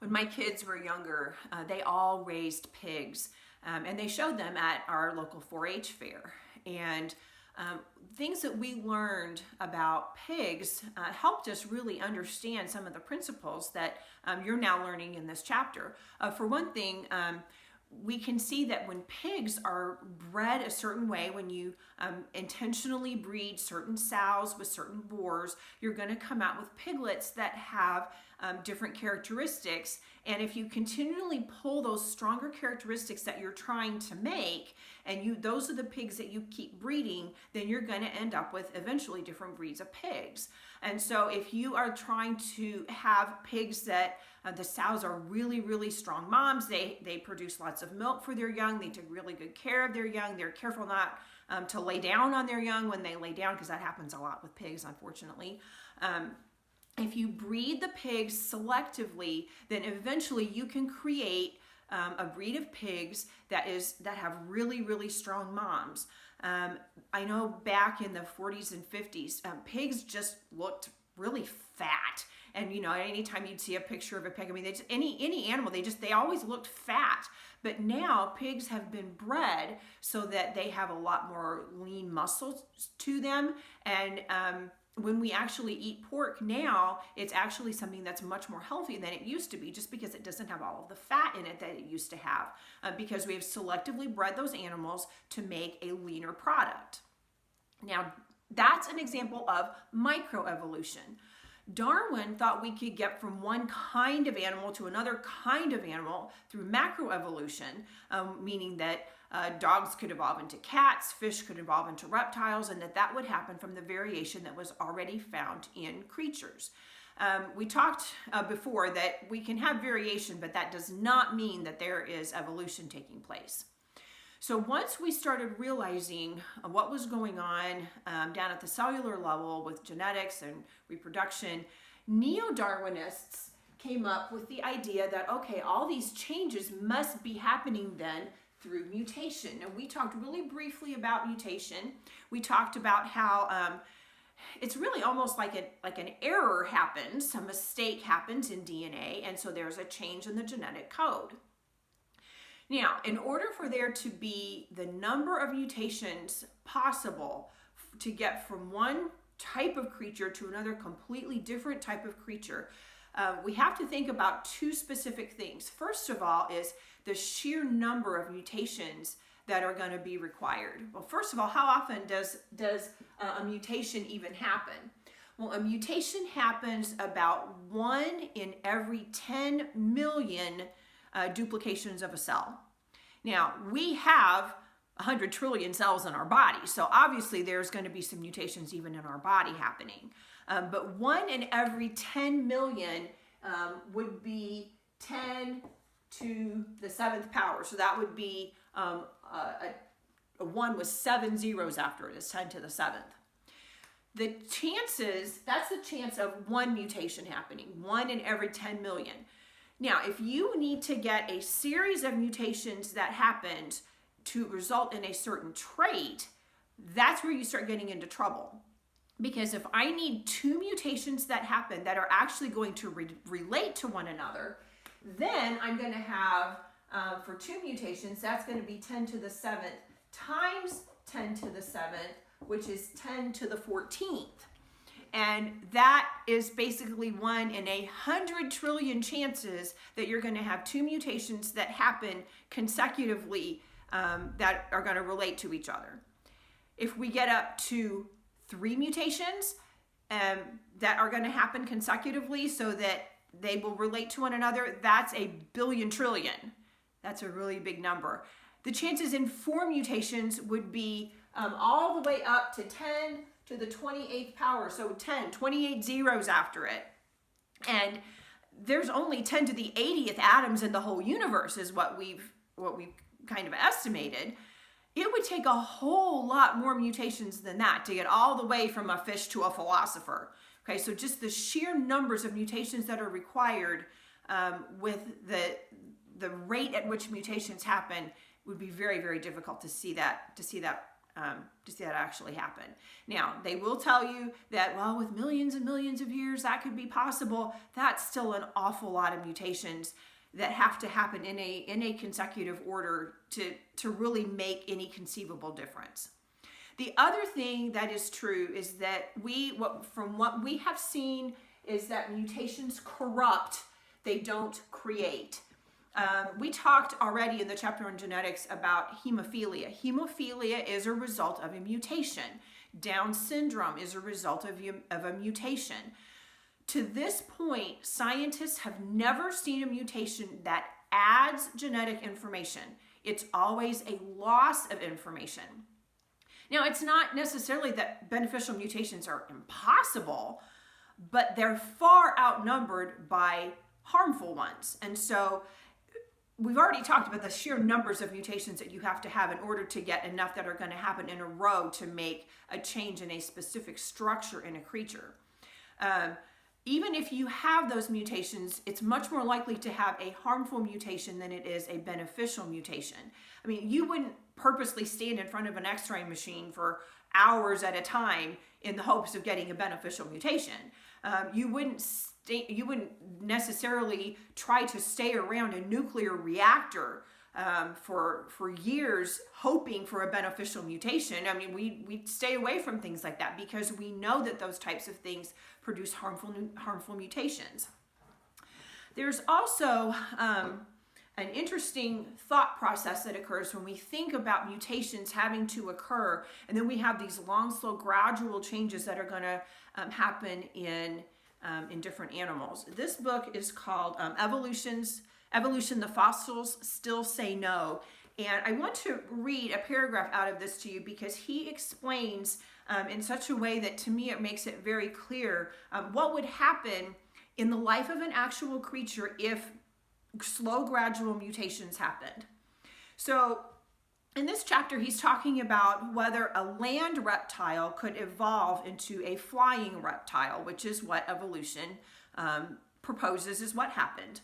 When my kids were younger, they all raised pigs, and they showed them at our local 4-H fair. And things that we learned about pigs helped us really understand some of the principles that you're now learning in this chapter. For one thing, we can see that when pigs are bred a certain way, when you intentionally breed certain sows with certain boars, you're going to come out with piglets that have different characteristics. And if you continually pull those stronger characteristics that you're trying to make, and those are the pigs that you keep breeding, then you're going to end up with eventually different breeds of pigs. And so if you are trying to have pigs that the sows are really, really strong moms, they produce lots of milk for their young, they take really good care of their young, they're careful not to lay down on their young when they lay down, because that happens a lot with pigs, unfortunately. If you breed the pigs selectively, then eventually you can create a breed of pigs that have really, really strong moms. I know back in the 40s and 50s, pigs just looked really fat. And anytime you'd see a picture of a pig, I mean, any animal, they always looked fat. But now pigs have been bred so that they have a lot more lean muscles to them. And when we actually eat pork now, it's actually something that's much more healthy than it used to be, just because it doesn't have all of the fat in it that it used to have, because we have selectively bred those animals to make a leaner product. Now, that's an example of microevolution. Darwin thought we could get from one kind of animal to another kind of animal through macroevolution, meaning that dogs could evolve into cats, fish could evolve into reptiles, and that would happen from the variation that was already found in creatures. We talked before that we can have variation, but that does not mean that there is evolution taking place. So once we started realizing what was going on down at the cellular level with genetics and reproduction, Neo-Darwinists came up with the idea that, okay, all these changes must be happening then through mutation. And we talked really briefly about mutation. We talked about how it's really almost like an error happens, a mistake happens in DNA, and so there's a change in the genetic code. Now, in order for there to be the number of mutations possible to get from one type of creature to another completely different type of creature, we have to think about two specific things. First of all is the sheer number of mutations that are going to be required. Well, first of all, how often does a mutation even happen? Well, a mutation happens about 1 in every 10 million duplications of a cell. Now, we have 100 trillion cells in our body, so obviously there's going to be some mutations even in our body happening. But 1 in every 10 million would be 10 to the 7th power. So that would be a 1 with 7 zeros after it is 10 to the 7th. That's the chance of one mutation happening, 1 in every 10 million. Now, if you need to get a series of mutations that happened to result in a certain trait, that's where you start getting into trouble. Because if I need 2 mutations that happen that are actually going to relate to one another, then I'm going to have, for 2 mutations, that's going to be 10 to the 7th times 10 to the 7th, which is 10 to the 14th. And that is basically 1 in 100 trillion chances that you're going to have 2 mutations that happen consecutively that are going to relate to each other. If we get up to 3 mutations that are going to happen consecutively so that they will relate to one another, that's a billion trillion. That's a really big number. The chances in 4 mutations would be all the way up to 10 to the 28th power, so 28 zeros after it. And there's only 10 to the 80th atoms in the whole universe is what we've kind of estimated. It would take a whole lot more mutations than that to get all the way from a fish to a philosopher. Okay, so just the sheer numbers of mutations that are required with the rate at which mutations happen would be very, very difficult to see that actually happen. Now, they will tell you that, well, with millions and millions of years, that could be possible. That's still an awful lot of mutations that have to happen in a consecutive order to really make any conceivable difference. The other thing that is true is that from what we have seen is that mutations corrupt, they don't create. We talked already in the chapter on genetics about hemophilia. Hemophilia is a result of a mutation. Down syndrome is a result of a mutation. To this point, scientists have never seen a mutation that adds genetic information. It's always a loss of information. Now, it's not necessarily that beneficial mutations are impossible, but they're far outnumbered by harmful ones. And so we've already talked about the sheer numbers of mutations that you have to have in order to get enough that are going to happen in a row to make a change in a specific structure in a creature. Even if you have those mutations, it's much more likely to have a harmful mutation than it is a beneficial mutation. I mean, you wouldn't purposely stand in front of an X-ray machine for hours at a time in the hopes of getting a beneficial mutation. You wouldn't necessarily try to stay around a nuclear reactor for years hoping for a beneficial mutation. I mean, we stay away from things like that because we know that those types of things produce harmful mutations. There's also an interesting thought process that occurs when we think about mutations having to occur, and then we have these long, slow, gradual changes that are going to happen in different animals. This book is called Evolution, the Fossils Still Say No. And I want to read a paragraph out of this to you because he explains in such a way that to me it makes it very clear what would happen in the life of an actual creature if slow, gradual mutations happened. So in this chapter, he's talking about whether a land reptile could evolve into a flying reptile, which is what evolution proposes is what happened.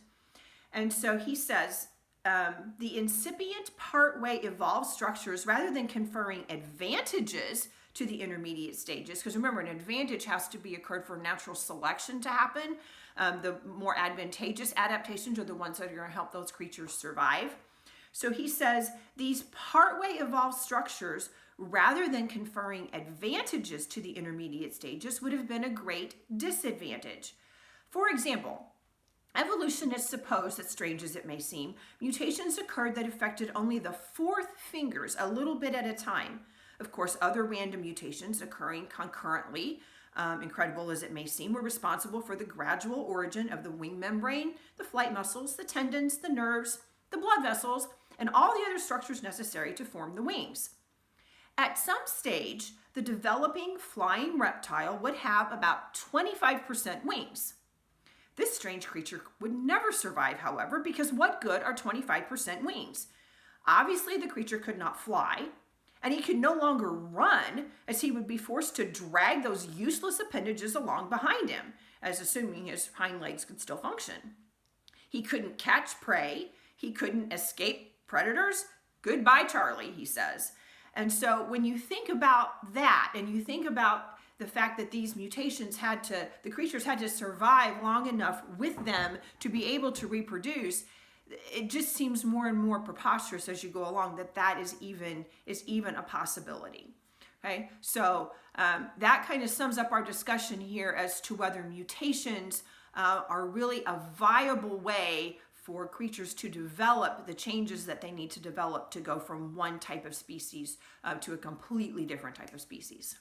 And so he says, the incipient partway evolved structures, rather than conferring advantages to the intermediate stages, because remember, an advantage has to be occurred for natural selection to happen. The more advantageous adaptations are the ones that are going to help those creatures survive. So he says these partway evolved structures, rather than conferring advantages to the intermediate stages, would have been a great disadvantage. For example, evolutionists suppose that, strange as it may seem, mutations occurred that affected only the fourth fingers a little bit at a time. Of course, other random mutations occurring concurrently, incredible as it may seem, were responsible for the gradual origin of the wing membrane, the flight muscles, the tendons, the nerves, the blood vessels, and all the other structures necessary to form the wings. At some stage, the developing flying reptile would have about 25% wings. This strange creature would never survive, however, because what good are 25% wings? Obviously, the creature could not fly, and he could no longer run, as he would be forced to drag those useless appendages along behind him, as assuming his hind legs could still function. He couldn't catch prey. He couldn't escape predators. Goodbye, Charlie, he says. And so when you think about that, and you think about the fact that these mutations the creatures had to survive long enough with them to be able to reproduce, it just seems more and more preposterous as you go along that is even a possibility. Okay, so that kind of sums up our discussion here as to whether mutations are really a viable way for creatures to develop the changes that they need to develop to go from one type of species to a completely different type of species.